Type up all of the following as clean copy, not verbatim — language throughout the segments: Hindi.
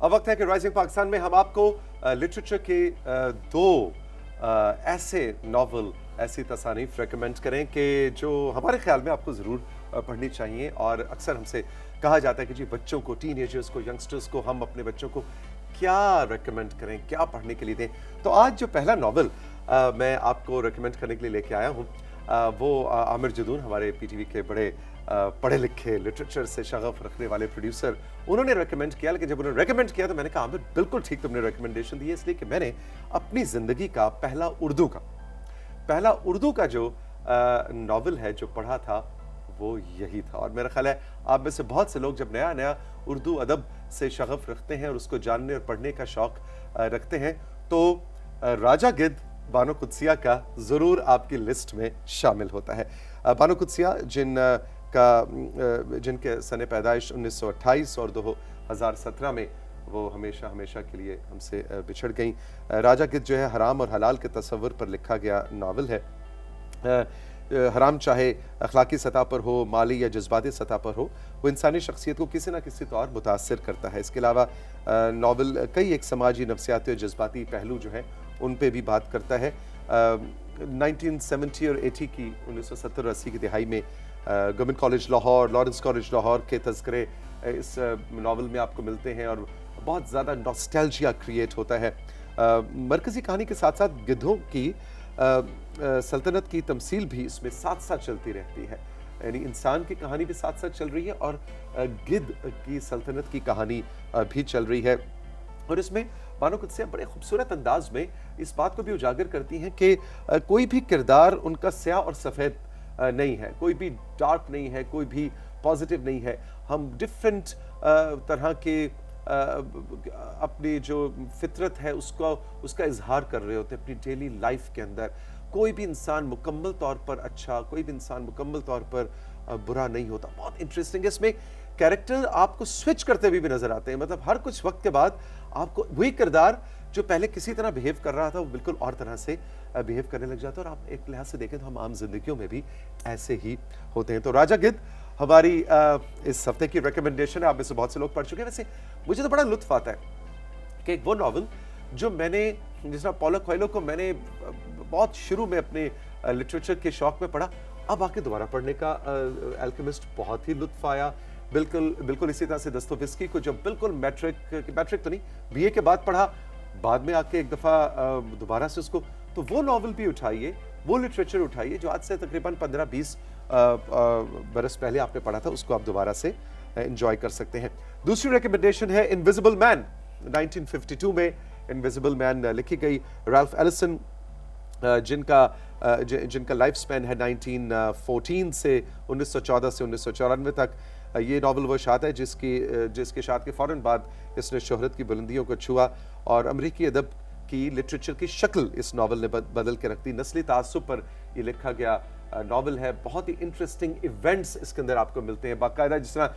अब वक्त है कि राइजिंग पाकिस्तान में हम आपको लिटरेचर के दो ऐसे नॉवल, ऐसी तसानीफ रेकमेंड करें कि जो हमारे ख्याल में आपको ज़रूर पढ़नी चाहिए। और अक्सर हमसे कहा जाता है कि जी बच्चों को, टीनेजर्स को, यंगस्टर्स को हम अपने बच्चों को क्या रेकमेंड करें, क्या पढ़ने के लिए दें। तो आज जो पहला नॉवल मैं आपको रेकमेंड करने के लिए लेके आया हूँ वो आमिर जदून, हमारे पीटीवी के बड़े पढ़े लिखे, लिटरेचर से शगफ रखने वाले प्रोड्यूसर, उन्होंने रेकमेंड किया। लेकिन जब उन्होंने रेकमेंड किया तो मैंने कहा आमिर बिल्कुल ठीक तुमने रेकमेंडेशन दी है, इसलिए कि मैंने अपनी ज़िंदगी का पहला उर्दू का जो नॉवल है जो पढ़ा था वो यही था। और मेरा ख्याल है आप में से बहुत से लोग जब नया नया उर्दू अदब से शगफ रखते हैं और उसको जानने और पढ़ने का शौक रखते हैं तो राजा गिद्ध बानो कुदसिया का ज़रूर आपकी लिस्ट में शामिल होता है। बानो कुदसिया जिनके सने पैदाइश 1928 और 2017 में वो हमेशा हमेशा के लिए हमसे बिछड़ गई। राजा गिद्ध जो है हराम और हलाल के तस्वर पर लिखा गया नावल है। हराम चाहे अखलाकी सतह पर हो, माली या जज्बाती सतह पर हो, वो इंसानी शख्सियत को किसी न किसी तौर मुतासर करता है। इसके अलावा नावल कई एक समाजी, नफ्सियाती और जज्बाती पहलू जो हैं उन पे भी बात करता है। 1970 और 80 की 1970 और 80 की दिहाई में government college Lahore, Lawrence college Lahore के तज़किरे इस नावल में आपको मिलते हैं और बहुत ज़्यादा नॉस्टैल्जिया क्रिएट होता है। मरकज़ी कहानी के साथ साथ गिद्धों की सल्तनत की तमसील भी इसमें साथ साथ चलती रहती है, यानी इंसान की कहानी भी साथ साथ चल रही है और गिद्ध की सल्तनत की कहानी भी चल रही है। और इसमें बानो कुदसिया बड़े खूबसूरत अंदाज में इस बात को भी उजागर करती हैं कि कोई भी किरदार उनका स्याह और सफ़ेद नहीं है, कोई भी डार्क नहीं है, कोई भी पॉजिटिव नहीं है। हम डिफरेंट तरह के अपनी जो फितरत है उसका इजहार कर रहे होते हैं अपनी डेली लाइफ के अंदर। कोई भी इंसान मुकम्मल तौर पर अच्छा, कोई भी इंसान मुकम्मल तौर पर बुरा नहीं होता। बहुत इंटरेस्टिंग है। इसमें कैरेक्टर आपको स्विच करते हुए भी नजर आते हैं, मतलब हर कुछ वक्त के बाद आपको वही किरदार जो पहले किसी तरह बिहेव कर रहा था वो बिल्कुल और तरह से बिहेव करने लग जाता है। और आप एक लिहाज से देखें तो हम आम जिंदगियों में भी ऐसे ही होते हैं। तो राजा गिद्ध हमारी इस हफ्ते की रिकमेंडेशन है। आप में से बहुत से लोग पढ़ चुके हैं। वैसे मुझे तो बड़ा लुत्फ आता है कि वो नॉवल जो मैंने, जिस तरह पॉलो कोएल्हो को मैंने बहुत शुरू में अपने लिटरेचर के शौक में पढ़ा, अब आके दोबारा पढ़ने का अल्केमिस्ट बहुत ही लुत्फ आया। बिल्कुल इसी तरह से दस्तोयेव्स्की को जब बिल्कुल मैट्रिक तो नहीं, बीए के बाद पढ़ा, बाद में आके एक दफ़ा दोबारा से उसको, तो वो नॉवल भी उठाइए, वो लिटरेचर उठाइए जो आज से तकरीबन 15-20 बरस पहले आपने पढ़ा था, उसको आप दोबारा से एंजॉय कर सकते हैं। दूसरी रिकमेंडेशन है इनविजिबल मैन। 1952 में इनविजिबल मैन लिखी गई। रैल्फ एलिसन जिनका लाइफ स्पैन है 1914 से 1914 से 1994 तक। ये नावल वो शात है जिसके शात के फ़ौरन बाद इसने शोहरत की बुलंदियों को छुआ और अमरीकी अदब की लिटरेचर की शक्ल इस नावल ने बदल के रख दी। नस्ली तासुब पर ये लिखा गया नावल है। बहुत ही इंटरेस्टिंग इवेंट्स इसके अंदर आपको मिलते हैं, बाकायदा जिस तरह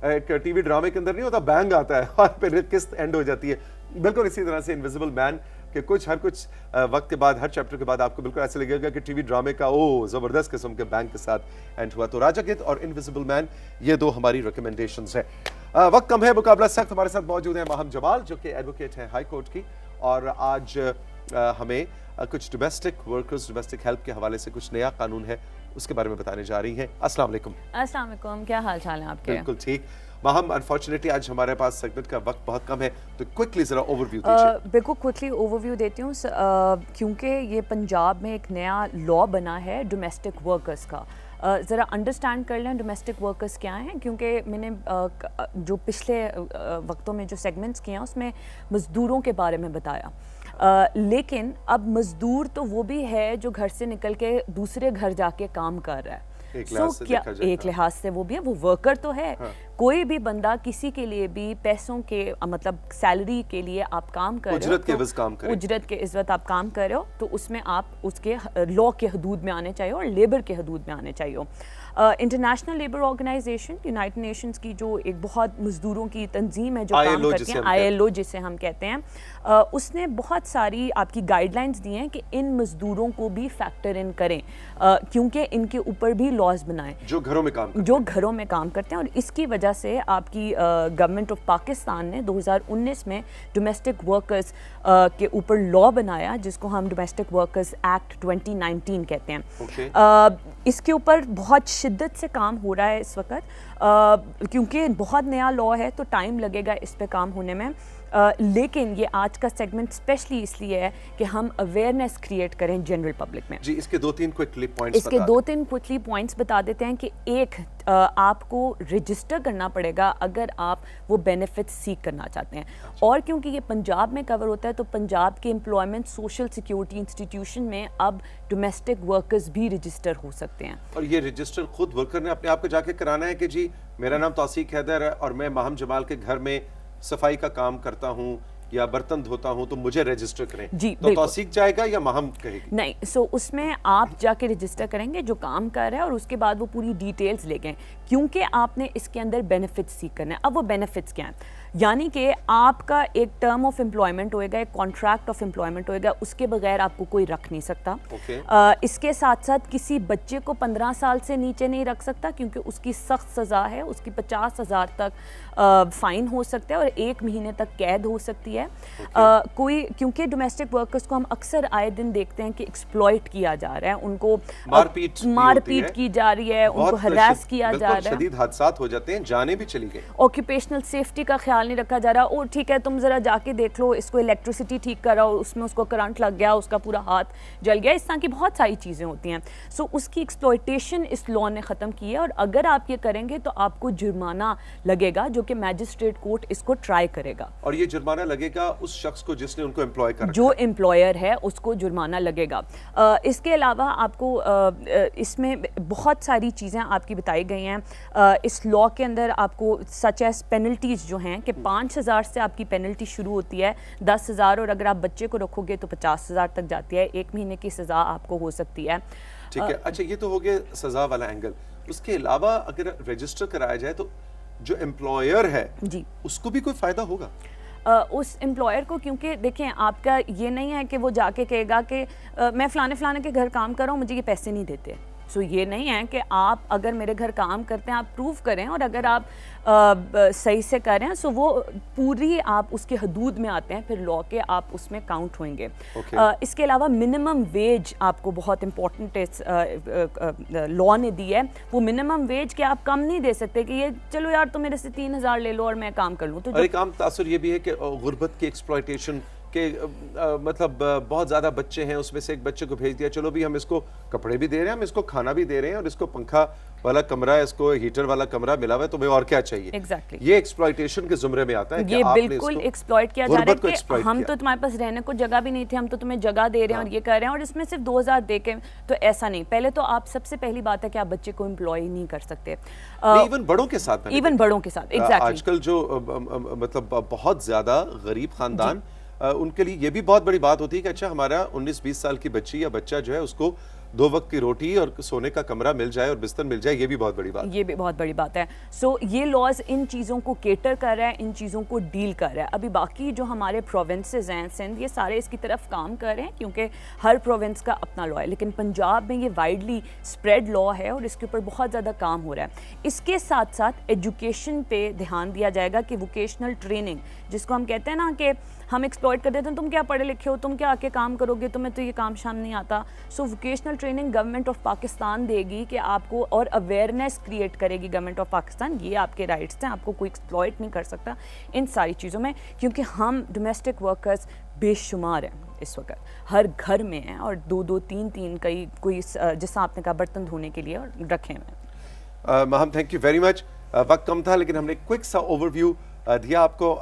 एक टीवी ड्रामे के अंदर नहीं होता, बैंग आता है और फिर किस्त एंड हो जाती है, बिल्कुल इसी तरह से इनविजिबल मैन के हर कुछ वक्त के बाद, हर चैप्टर के बाद आपको बिल्कुल ऐसे लगेगा कि टीवी ड्रामे का जबरदस्त किस्म के बैंक के साथ एंड हुआ। तो राजा गिद्ध और इनविजिबल मैन, ये दो हमारी रिकमेंडेशंस है। वक्त कम है, मुकाबला सख्त। हमारे साथ मौजूद है माहम जमाल जो कि एडवोकेट हैं हाई कोर्ट की, और आज हमें कुछ डोमेस्टिक वर्कर्स, डोमेस्टिक हेल्प के हवाले से कुछ नया कानून है उसके बारे में बताने जा रही हैं। अस्सलाम वालेकुम। अस्सलाम वालेकुम, क्या हाल चाल है आपके? बिल्कुल ठीक। माहम, अनफॉर्चुनेटली आज हमारे पास सेगमेंट का वक्त बहुत कम है, तो क्विकली जरा ओवरव्यू दीजिए। बिल्कुल क्विकली ओवरव्यू देती हूँ क्योंकि ये पंजाब में एक नया लॉ बना है डोमेस्टिक वर्कर्स का। ज़रा अंडरस्टैंड कर लें डोमेस्टिक वर्कर्स क्या हैं, क्योंकि मैंने जो पिछले वक्तों में जो सेगमेंट्स किए हैं उसमें मज़दूरों के बारे में बताया, लेकिन अब मज़दूर तो वो भी है जो घर से निकल के दूसरे घर जाके काम कर रहा है। एक लिहाज से वो भी है, वो वर्कर तो है। हाँ। कोई भी बंदा किसी के लिए भी पैसों के मतलब सैलरी के लिए आप काम कर रहे हो, उजरत के इज़्ज़त आप काम कर रहे हो, तो उसमें आप उसके लॉ के हदूद में आने चाहिए और लेबर के हदूद में आने चाहिए। International labour organisation, united nations की जो एक बहुत मजदूरों की तंजीम है जो काम करती है, ILO जिसे हम कहते हैं, उसने बहुत सारी आपकी गाइडलाइंस दी हैं कि इन मजदूरों को भी फैक्टर इन करें, क्योंकि इनके ऊपर भी लॉज बनाएं जो घरों में काम करते हैं। और इसकी वजह वजह से आपकी गवर्नमेंट ऑफ पाकिस्तान ने 2019 में डोमेस्टिक वर्कर्स के ऊपर लॉ बनाया जिसको हम डोमेस्टिक वर्कर्स एक्ट 2019 कहते हैं। इसके ऊपर बहुत शिद्दत से काम हो रहा है इस वक्त, क्योंकि बहुत नया लॉ है तो टाइम लगेगा इस पे काम होने में। लेकिन ये आज का सेगमेंट स्पेशली इसलिए है कि हम अवेयरनेस क्रिएट करें जनरल पब्लिक में। जी, इसके 2-3 क्विकली पॉइंट्स बता देते हैं कि एक, आपको रजिस्टर करना पड़ेगा अगर आप वो बेनिफिट सीख करना चाहते हैं। और क्योंकि ये पंजाब में कवर होता है तो पंजाब के एम्प्लॉयमेंट सोशल सिक्योरिटी इंस्टीट्यूशन में अब डोमेस्टिक वर्कर्स भी रजिस्टर हो सकते हैं। और ये रजिस्टर खुद वर्कर ने अपने आप को जाके कराना है कि जी मेरा नाम तौसीक हैदर है और मैं माहम जमाल के घर में सफाई का काम करता हूँ या बर्तन धोता हूँ तो मुझे रजिस्टर करें। जी, तो तौसीक जाएगा या माहम कहेगी? नहीं, उसमें आप जाके रजिस्टर करेंगे जो काम कर रहा है और उसके बाद वो पूरी डिटेल्स ले गए, क्योंकि आपने इसके अंदर बेनिफिट्स सीख करना है। अब वो बेनिफिट्स क्या हैं, यानी कि आपका एक टर्म ऑफ एम्प्लॉयमेंट होएगा, एक कॉन्ट्रैक्ट ऑफ एम्प्लॉयमेंट होएगा, उसके बगैर आपको कोई रख नहीं सकता। इसके साथ साथ किसी बच्चे को 15 साल से नीचे नहीं रख सकता क्योंकि उसकी सख्त सज़ा है, उसकी 50,000 तक फ़ाइन हो सकता है और 1 महीने तक कैद हो सकती है। क्योंकि डोमेस्टिक वर्कर्स को हम अक्सर आए दिन देखते हैं कि एक्सप्लॉइट किया जा रहा है, उनको मारपीट की जा रही है, उनको हरास किया जा रहा है, शदीद हादसात हो जाते हैं, जाने भी चली गई, ऑक्यूपेशनल सेफ्टी का ख्याल नहीं रखा जा रहा। और ठीक है, तुम जरा जाके देख लो, इसको इलेक्ट्रिसिटी ठीक करा और उसमें उसको करंट लग गया, उसका पूरा हाथ जल गया, इस तरह की बहुत सारी चीज़ें होती हैं। सो उसकी एक्सप्लॉयटेशन इस लॉ ने ख़त्म की है और अगर आप ये करेंगे तो आपको जुर्माना लगेगा जो कि मैजिस्ट्रेट कोर्ट इसको ट्राई करेगा। और ये जुर्माना लगेगा उस शख्स को जिसने उनको एम्प्लॉय कर, जो एम्प्लॉयर है उसको जुर्माना लगेगा। इसके अलावा आपको इसमें बहुत सारी चीज़ें आपकी बताई गई हैं। इस लॉ के अंदर आपको सच एज पेनल्टीज जो हैं कि 5,000 से आपकी पेनल्टी शुरू होती है, 10,000 और अगर आप बच्चे को रखोगे तो 50,000 तक जाती है, 1 महीने की सज़ा आपको हो सकती है। ठीक है, अच्छा ये तो हो गया सज़ा वाला एंगल। उसके अलावा अगर रजिस्टर कराया जाए तो जो एम्प्लॉयर है जी उसको भी कोई फ़ायदा होगा? उस एम्प्लॉयर को, क्योंकि देखें आपका ये नहीं है कि वो जाके कहेगा कि मैं फ़लाने के घर काम कर रहा हूँ, मुझे ये पैसे नहीं देते। सो ये नहीं है कि आप अगर मेरे घर काम करते हैं आप प्रूव करें और अगर आप सही से करें सो वो पूरी आप उसके हदूद में आते हैं, फिर लॉ के आप उसमें काउंट होंगे। इसके अलावा मिनिमम वेज आपको बहुत इंपॉर्टेंट लॉ ने दी है। वो मिनिमम वेज के आप कम नहीं दे सकते कि ये चलो यार तो मेरे से 3,000 ले लो और मैं काम कर लूँ। तो एक आम तासुर ये भी है कि गुर्बत की एक्सप्लॉयटेशन के मतलब बहुत ज़्यादा बच्चे हैं, उसमें से एक बच्चे को भेज दिया, चलो भी हम इसको कपड़े भी दे रहे हैं, हम इसको खाना भी दे रहे हैं और इसको पंखा वाला कमरा है, इसको हीटर वाला कमरा मिला हुआ है, तुम्हें और क्या चाहिए? Exactly. ये एक्सप्लॉयटेशन के जुमरे में आता है। ये बिल्कुल एक्सप्लॉइट किया जा रहा है कि हम तो तुम्हारे पास रहने को जगह भी नहीं थी, हम तो तुम्हें जगह दे रहे हैं और ये कर रहे हैं और इसमें सिर्फ 2,000 दे के, तो ऐसा नहीं। पहले तो आप सबसे पहली बात है कि आप बच्चे को एम्प्लॉय नहीं कर सकते, इवन बड़ों के साथ, आजकल जो मतलब बहुत ज्यादा गरीब खानदान, उनके लिए ये भी बहुत बड़ी बात होती है कि अच्छा हमारा 19-20 साल की बच्ची या बच्चा जो है उसको 2 वक्त की रोटी और सोने का कमरा मिल जाए और बिस्तर मिल जाए, ये भी बहुत बड़ी बात है। सो ये लॉज इन चीज़ों को केटर कर रहा है, इन चीज़ों को डील कर रहा है। अभी बाकी जो हमारे प्रोविंसेस हैं, सिंध, ये सारे इसकी तरफ काम कर रहे हैं क्योंकि हर प्रोविंस का अपना लॉ है, लेकिन पंजाब में ये वाइडली स्प्रेड लॉ है और इसके ऊपर बहुत ज़्यादा काम हो रहा है। इसके साथ साथ एजुकेशन पे ध्यान दिया जाएगा कि वोकेशनल ट्रेनिंग, जिसको हम कहते हैं ना कि हम एक्सप्लॉइट कर देते हैं, तुम क्या पढ़े लिखे हो, तुम क्या आके काम करोगे, तुम्हें तो ये काम शाम नहीं आता। So vocational training government of Pakistan देगी कि आपको, और अवेयरनेस क्रिएट करेगी गवर्नमेंट ऑफ पाकिस्तान, ये आपके राइट्स हैं, आपको कोई एक्सप्लॉइट नहीं कर सकता इन सारी चीज़ों में, क्योंकि हम डोमेस्टिक वर्कर्स बेशुमार हैं इस वक्त, हर घर में हैं और 2-2, 3-3 कई कोई जैसा आपने कहा बर्तन धोने के लिए रखे हैं। Hmm, thank you very much. वक्त कम था लेकिन हमने क्विक सा ओवरव्यू दिया आपको,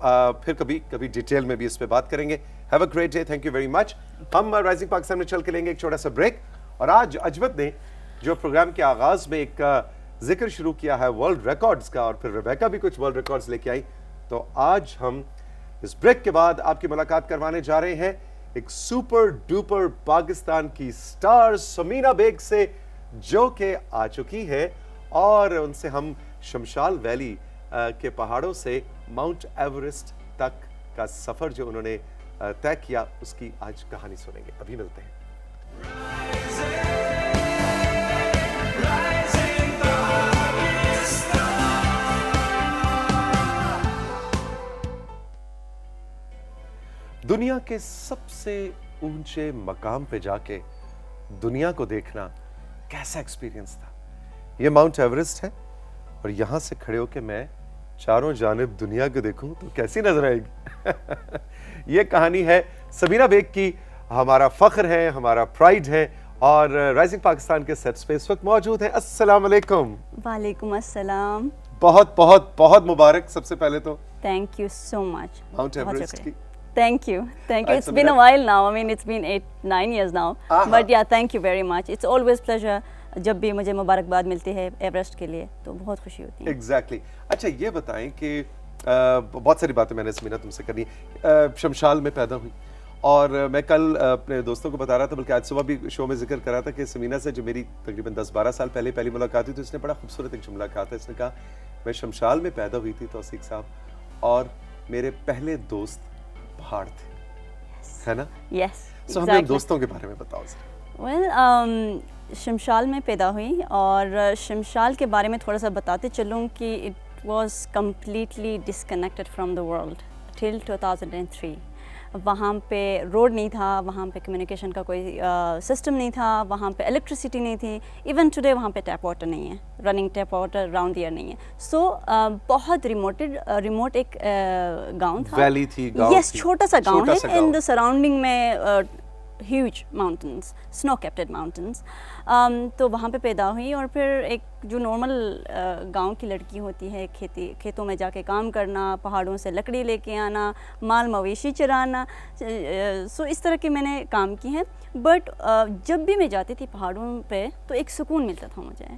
फिर कभी डिटेल में भी इस पे बात करेंगे। Have a great day, thank you very much. हम राइजिंग पाकिस्तान में चल के लेंगे एक छोटा सा ब्रेक, और आज अजमत ने जो प्रोग्राम के आगाज में एक जिक्र शुरू किया है वर्ल्ड रिकॉर्ड्स का, और फिर रेबेका भी कुछ वर्ल्ड रिकॉर्ड्स लेके आई, तो आज हम इस ब्रेक के बाद आपकी मुलाकात करवाने जा रहे हैं एक सुपर डुपर पाकिस्तान की स्टार समीना बेग से, जो कि आ चुकी है, और उनसे हम शमशाल वैली के पहाड़ों से माउंट एवरेस्ट तक का सफर जो उन्होंने तय किया, उसकी आज कहानी सुनेंगे। अभी मिलते हैं। दुनिया के सबसे ऊंचे मकाम पे जाके दुनिया को देखना कैसा एक्सपीरियंस था? ये माउंट एवरेस्ट है और यहाँ से खड़े होके मैं चारों जानिब दुनिया को देखूं तो कैसी नजर आएगी? ये कहानी है समीना बेग की, हमारा फख्र है, हमारा प्राइड है और राइजिंग पाकिस्तान के सेट्स पे इस वक्त मौजूद है। अस्सलाम वालेकुम। वालेकुम अस्सलाम। बहुत बहुत बहुत मुबारक सबसे पहले तो। Thank you so much. Mount Everest की। Thank you. Right, It's so been a that- while now. I mean, it's been 8-9 years now. Uh-huh. But yeah, thank you very much. It's always pleasure. जब भी मुझे मुबारकबाद मिलती है एवरेस्ट के लिए तो बहुत खुशी होती है। एग्जैक्टली अच्छा ये बताएं कि बहुत सारी बातें मैंने समीना तुमसे करनी। शमशाल में पैदा हुई और मैं कल अपने दोस्तों को बता रहा था, बल्कि आज सुबह भी शो में जिक्र करा था कि समीना से जो मेरी तकरीबन 10-12 साल पहले पहली मुलाकात हुई तो इसने बड़ा खूबसूरत एक जुमला कहा था। इसने कहा मैं शमशाल में पैदा हुई थी तौसीक साहब, और मेरे पहले दोस्त पहाड़ थे, है ना? Yes, सो हमें उन exactly. दोस्तों के बारे में बताओ जरा। Well, शमशाल में पैदा हुई और शमशाल के बारे में थोड़ा सा बताते चलूँ कि it was completely disconnected from the world till 2003। वहाँ पे रोड नहीं था, वहाँ पे कम्युनिकेशन का कोई सिस्टम नहीं था, वहाँ पे इलेक्ट्रिसिटी नहीं थी। इवन टुडे वहाँ पे टैप वाटर नहीं है, running tap water round year नहीं है। सो बहुत रिमोट एक गांव था, वैली थी, गांव यस, थी। छोटा सा गांव छोटा सा है। इन गांव। द सराउंडिंग में ह्यूज माउंटेन्स, स्नो कैप्टेड माउंटेन्स। तो वहाँ पे पैदा हुई और फिर एक जो नॉर्मल गांव की लड़की होती है, खेतों में जाके काम करना, पहाड़ों से लकड़ी लेके आना, माल मवेशी चराना, सो इस तरह के मैंने काम की हैं। बट जब भी मैं जाती थी पहाड़ों पे तो एक सुकून मिलता था मुझे।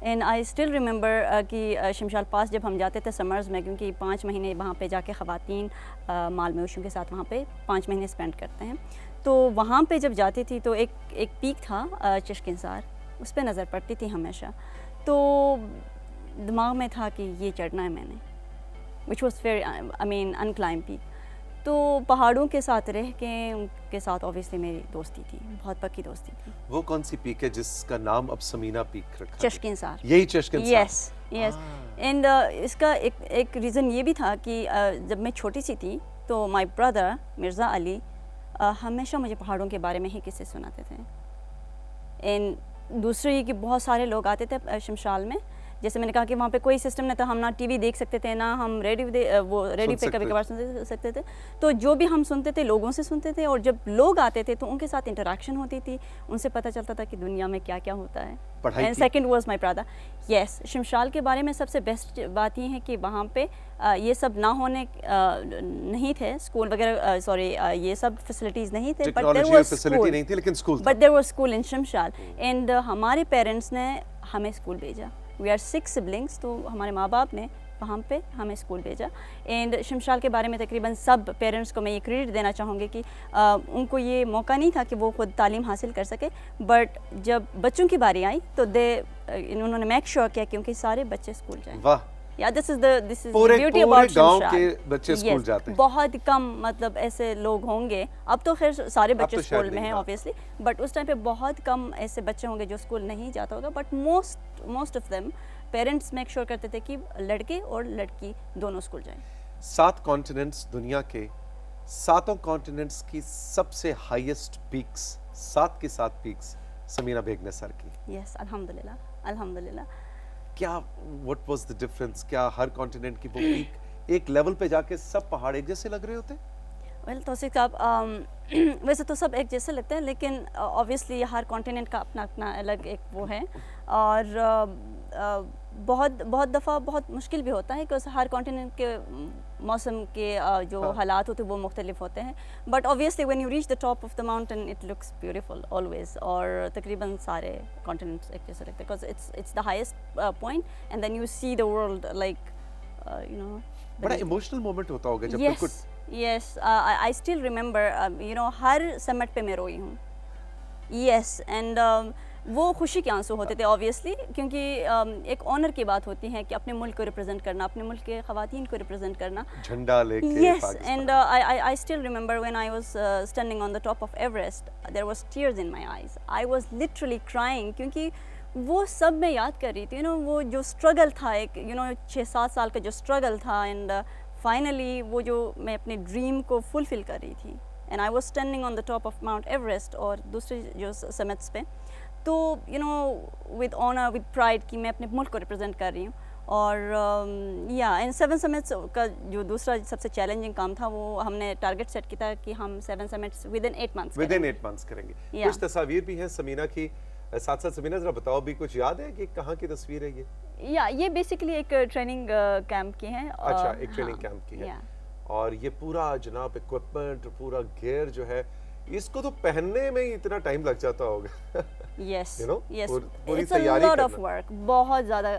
एंड आई स्टिल रिमेंबर कि शमशाल पास जब हम जाते थे समर्स में, क्योंकि 5 महीने वहाँ पे जाके ख़वातीन माल मवेशियों के साथ वहाँ पे 5 महीने स्पेंड करते हैं। तो वहाँ पे जब जाती थी तो एक पीक था चश्किंसार, उस पर नज़र पड़ती थी हमेशा। तो दिमाग में था कि ये चढ़ना है मैंने, which was very I mean unclimbed peak. तो पहाड़ों के साथ रह के उनके साथ ऑब्वियसली मेरी दोस्ती थी, बहुत पक्की दोस्ती थी। वो कौन सी पीक है जिसका नाम अब समीना पीक रखा है? चश्किंसार। यही चश्किंसार। Yes yes. एंड इसका एक रीज़न ये भी था कि जब मैं छोटी सी थी तो माय ब्रदर मिर्ज़ा अली हमेशा मुझे पहाड़ों के बारे में ही किस्से सुनाते थे। एंड दूसरी कि बहुत सारे लोग आते थे शमशाल में, जैसे मैंने कहा कि वहाँ पे कोई सिस्टम नहीं था, हम ना टीवी देख सकते थे, ना हम रेडियो पे कभी कभार सुन सकते थे। तो जो भी हम सुनते थे लोगों से सुनते थे, और जब लोग आते थे तो उनके साथ इंटरेक्शन होती थी, उनसे पता चलता था कि दुनिया में क्या क्या होता है। And second was my brother. Yes, Shimshal के बारे में सबसे बेस्ट बात ये है कि वहाँ पे ये सब ना होने नहीं थे, स्कूल वगैरह, सॉरी, ये सब फैसिलिटीज़ नहीं थे, बट देयर वाज फैसिलिटी नहीं थी, लेकिन स्कूल था। But there was school in Shimshal. And हमारे पेरेंट्स ने हमें स्कूल भेजा। वी आर 6 सिबलिंग्स, तो हमारे माँ बाप ने वहाँ पे हमें स्कूल भेजा। एंड शमशाल के बारे में तकरीबन सब पेरेंट्स को मैं ये क्रेडिट देना चाहूँगी कि उनको ये मौका नहीं था कि वो खुद तालीम हासिल कर सके, बट जब बच्चों की बारी आई तो उन्होंने मेक श्योर किया क्योंकि सारे बच्चे स्कूल जाएं। वाह, या this is the beauty about गांव के बच्चे स्कूल जाते हैं। बहुत कम, मतलब ऐसे लोग होंगे, अब तो खैर सारे बच्चे तो स्कूल में हैं हाँ। ऑब्वियसली, बट उस टाइम पे बहुत कम ऐसे बच्चे होंगे जो स्कूल नहीं जाता होगा। But most of them parents make sure करते थे कि लड़के और लड़की दोनों स्कूल जाएं। 7 कॉन्टिनेंट्स, दुनिया के 7 कॉन्टिनेंट्स की सबसे हाईएस्ट पीक्स, 7 की 7 पीक्स समीना बेग ने सर की। यस, अल्हम्दुलिल्लाह अल्हम्दुलिल्लाह। क्या व्हाट वाज द डिफरेंस? क्या हर कॉन्टिनेंट की वो पीक एक लेवल पे जाके सब पहाड़ एक जैसे लग रहे होते? वेल तौसीक साहब, वैसे तो सब एक जैसे लगते हैं, लेकिन ऑब्वियसली हर कॉन्टिनेंट का अपना अपना अलग एक वो है। और बहुत दफ़ा बहुत मुश्किल भी होता है क्योंकि हर कॉन्टिनेंट के मौसम के जो हालात होते हैं वो मुख्तलिफ होते हैं। But obviously when you reach the top of the mountain it looks beautiful always. और तकरीबन सारे कॉन्टिनेंट्स एक जैसे लगते हैं because it's the highest point and then you see the world like you know. बड़ा इमोशनल मोमेंट होता होगा जब yes, बिल्कुल। yes, I still remember, you know, her summit पे मैं रोई हूँ। यस, एंड वो खुशी के आंसू होते थे ऑब्वियसली, क्योंकि एक ऑनर की बात होती है कि अपने मुल्क को रिप्रेजेंट करना, अपने मुल्क के ख़वातीन को रिप्रेजेंट करना, झंडा लेके। yes, and I still remember when I was standing on the top of Everest, there was tears in my eyes. I was literally crying क्योंकि वो सब मैं याद कर रही थी, वो जो स्ट्रगल था, एक 6-7 साल का जो स्ट्रगल था, एंड फाइनली वो जो मैं अपने ड्रीम को फुलफिल कर रही थी, and I was standing on the top of Mount Everest और दूसरे जो समिट्स पे, तो you know with honour with pride कि मैं अपने मुल्क को रिप्रेजेंट कर रही हूँ। और या इन 7 समिट्स का जो दूसरा सबसे चैलेंजिंग काम था, वो हमने टारगेट सेट किया था कि हम 7 समिट्स विद इन 8 मंथ्स करेंगे। Yeah. कुछ तस्वीर भी हैं समीना की, साथ साथ समीना जरा बताओ भी, कुछ याद है कि कहाँ की तस्वीर है ये? या ये बेसिकली एक ट्रेनिंग कैंप की है। अच्छा, एक ट्रेनिंग कैंप की है। या और ये पूरा जनाब इक्विपमेंट, पूरा गियर जो है, इसको तो पहनने में ही इतना टाइम लग जाता होगा। यस You know, यस, पूरी इट्स अ तैयारी लॉट ऑफ करना। वर्क, बहुत ज़्यादा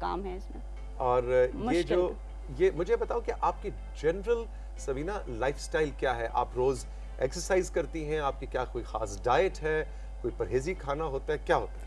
काम है इसमें। और ये मुश्किल। जो ये मुझे बताओ कि आपकी जनरल सवीना लाइफस्टाइल क्या है? आप रोज एक्सरसाइज करती हैं? आपकी क्या कोई खास डाइट है? कोई परहेजी खाना होता है? क्या होता है?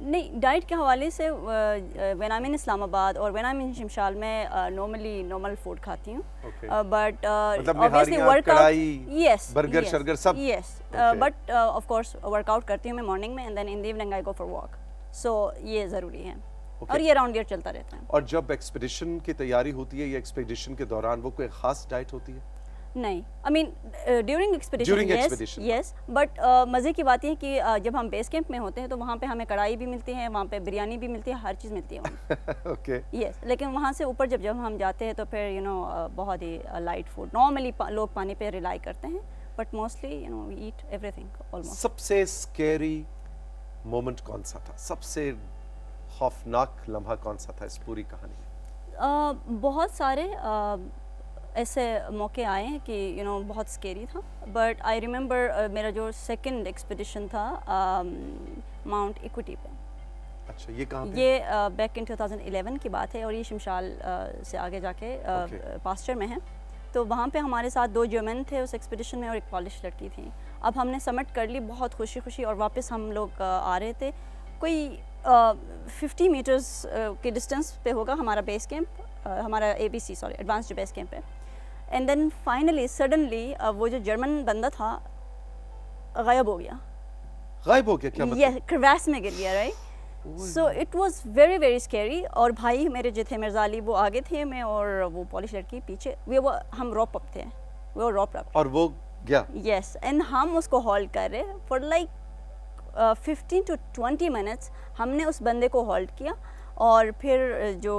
नहीं, डाइट के हवाले से व्हेन आई एम इन इस्लामाबाद और व्हेन आई एम इन शिमशाल में नॉर्मल फूड खाती हूँ, Okay. बट मतलब ऑब्वियसली निहारियाँ, वर्कआउट, कढ़ाई, यस, बर्गर, शर्गर सब? Yes, Okay. But of course workout करती हूँ मैं मॉर्निंग में, and then in the evening I go for walk, so ये ज़रूरी है। Okay. और ये राउंड ईयर चलता रहता है। और जब एक्सपीडिशन की तैयारी होती है या एक्सपीडिशन के दौरान वो कोई खास डाइट होती है? नहीं, I mean during expedition, During expedition. Yes, but मज़े की बात यह है कि जब हम बेस कैंप में होते हैं तो वहाँ पे हमें कढ़ाई भी मिलती है, वहाँ पे बिरयानी भी मिलती है, हर चीज़ मिलती है वहाँ। ओके। यस, लेकिन वहाँ से ऊपर जब हम जाते हैं तो फिर यू नो बहुत ही लाइट फूड, नॉर्मली लोग पानी पे रिलाई करते हैं, but mostly you know we eat everything almost. सबसे स्कैरी मोमेंट कौन सा था? सबसे खौफनाक लम्हा कौन सा था इस पूरी कहानी में? बहुत सारे ऐसे मौके आए हैं कि यू नो बहुत स्केरी था, बट आई रिमेंबर मेरा जो सेकंड एक्सपीडिशन था माउंट इक्विटी पे। अच्छा, ये कहाँ पे? ये बैक इन 2011 की बात है और ये शिमशाल से आगे जाके Okay. पास्चर में है। तो वहाँ पे हमारे साथ 2 जर्मन थे उस एक्सपीडिशन में और एक पॉलिश लड़की थी। अब हमने समिट कर ली बहुत खुशी खुशी और वापस हम लोग आ रहे थे, कोई 50 मीटर्स के डिस्टेंस पे होगा हमारा बेस कैंप, हमारा ABC sorry advanced base camp है। एंड देन फाइनली सडनली वो जो जर्मन बंदा था गायब हो गया। गायब हो गया? क्या मतलब? ये क्रवैस में गिर गया, right? So it was very very scary. और भाई मेरे जो थे मिर्जा अली वो आगे थे, मैं और वो पॉलिश लड़की पीछे, वो हम रॉप अप थे, वो रॉप अप। और वो गया? यस, एंड हम उसको होल्ड कर रहे फॉर लाइक 15 to 20 मिनट्स। हमने उस बंदे को होल्ड किया और फिर जो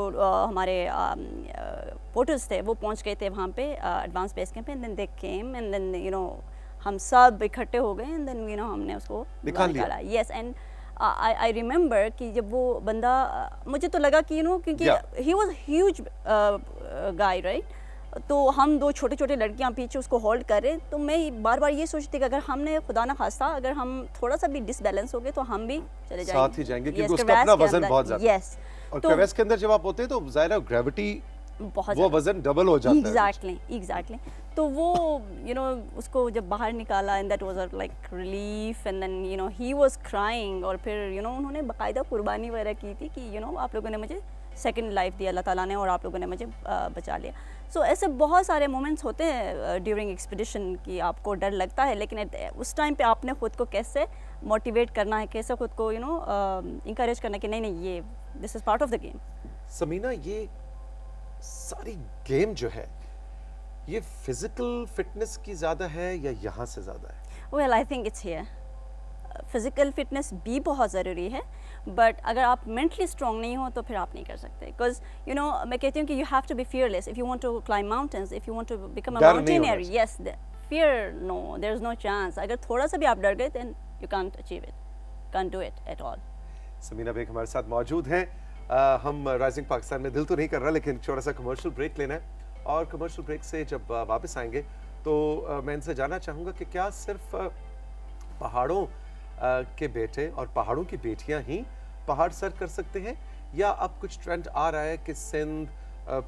हमारे पोर्टर्स थे वो पहुंच गए थे वहाँ पे एडवांस बेस कैंप पे, and then they came and then you know हम सब इकट्ठे हो गए, एंड देन यू नो हमने उसको निकाल लिया। यस, एंड आई रिमेंबर कि जब वो बंदा मुझे तो लगा कि यू नो क्योंकि he was huge guy, right? तो हम 2 छोटे छोटे लड़कियां पीछे उसको होल्ड कर रहे, तो मैं बार बार ये सोचती कि अगर हमने खुदा ना खास्ता अगर हम थोड़ा सा भी डिसबैलेंस हो गए तो हम भी चले जाएंगे, साथ ही जाएंगे, क्योंकि उसका अपना वजन बहुत ज्यादा है। यस, और तो क्रेवैस के अंदर जब आप होते हैं तो ज़ाहिर है ग्रेविटी, बहुत वो वजन डबल हो जाता है। एग्जैक्टली। तो वो यू नो उसको जब बाहर निकाला, and that was like relief, and then you know he was crying. और फिर यू नो उन्होंने बाकायदा कुर्बानी वगैरह की थी कि यू नो आप लोगों ने मुझे सेकंड लाइफ दी अल्लाह ताला ने, और आप लोगों ने मुझे बचा लिया। सो ऐसे बहुत सारे मोमेंट्स होते हैं ड्यूरिंग एक्सपीडिशन कि आपको डर लगता है, लेकिन उस टाइम पे आपने खुद को कैसे मोटिवेट करना है, कैसे खुद को यू नो इंकरेज करना है कि नहीं नहीं ये this is part of the game. Samina, ये सारी गेम जो है ये फिजिकल फिटनेस की ज़्यादा है या यहाँ से ज़्यादा है? Well I think it's here. Physical fitness भी बहुत ज़रूरी है, बट अगर आप मेंटली स्ट्रॉन्ग नहीं हो तो फिर आप नहीं कर सकते। बिकॉज यू नो मैं कहती हूँ कि you have to be fearless if you want to climb mountains, if you want to become a डर नहीं माउंटेनियर। होना yes, fear no, there is no chance. अगर थोड़ा सा भी आप डर गए then you can't achieve it, can't do it at all. Samina Baig हमारे साथ मौजूद हैं। हम राइजिंग पाकिस्तान में दिल तो नहीं कर रहा, लेकिन छोटा सा कमर्शियल ब्रेक लेना है, और कमर्शियल ब्रेक से जब वापस आएंगे तो मैं इनसे जानना चाहूँगा कि क्या सिर्फ पहाड़ों के बेटे और पहाड़ों की बेटियां ही पहाड़ सर कर सकते हैं, या अब कुछ ट्रेंड आ रहा है कि सिंध,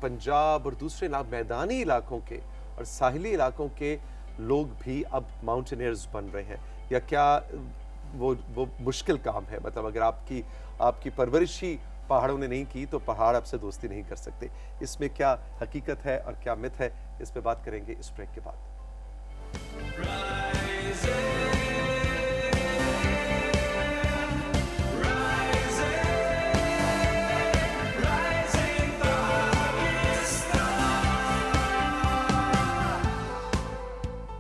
पंजाब और दूसरे मैदानी इलाकों के और साहिली इलाकों के लोग भी अब माउंटेनियर्स बन रहे हैं, या क्या वो मुश्किल काम है? मतलब अगर आपकी परवरिश ही पहाड़ों ने नहीं की तो पहाड़ आपसे दोस्ती नहीं कर सकते। इसमें क्या हकीकत है और क्या मिथ है, इस पे बात करेंगे इस ब्रेक के बाद।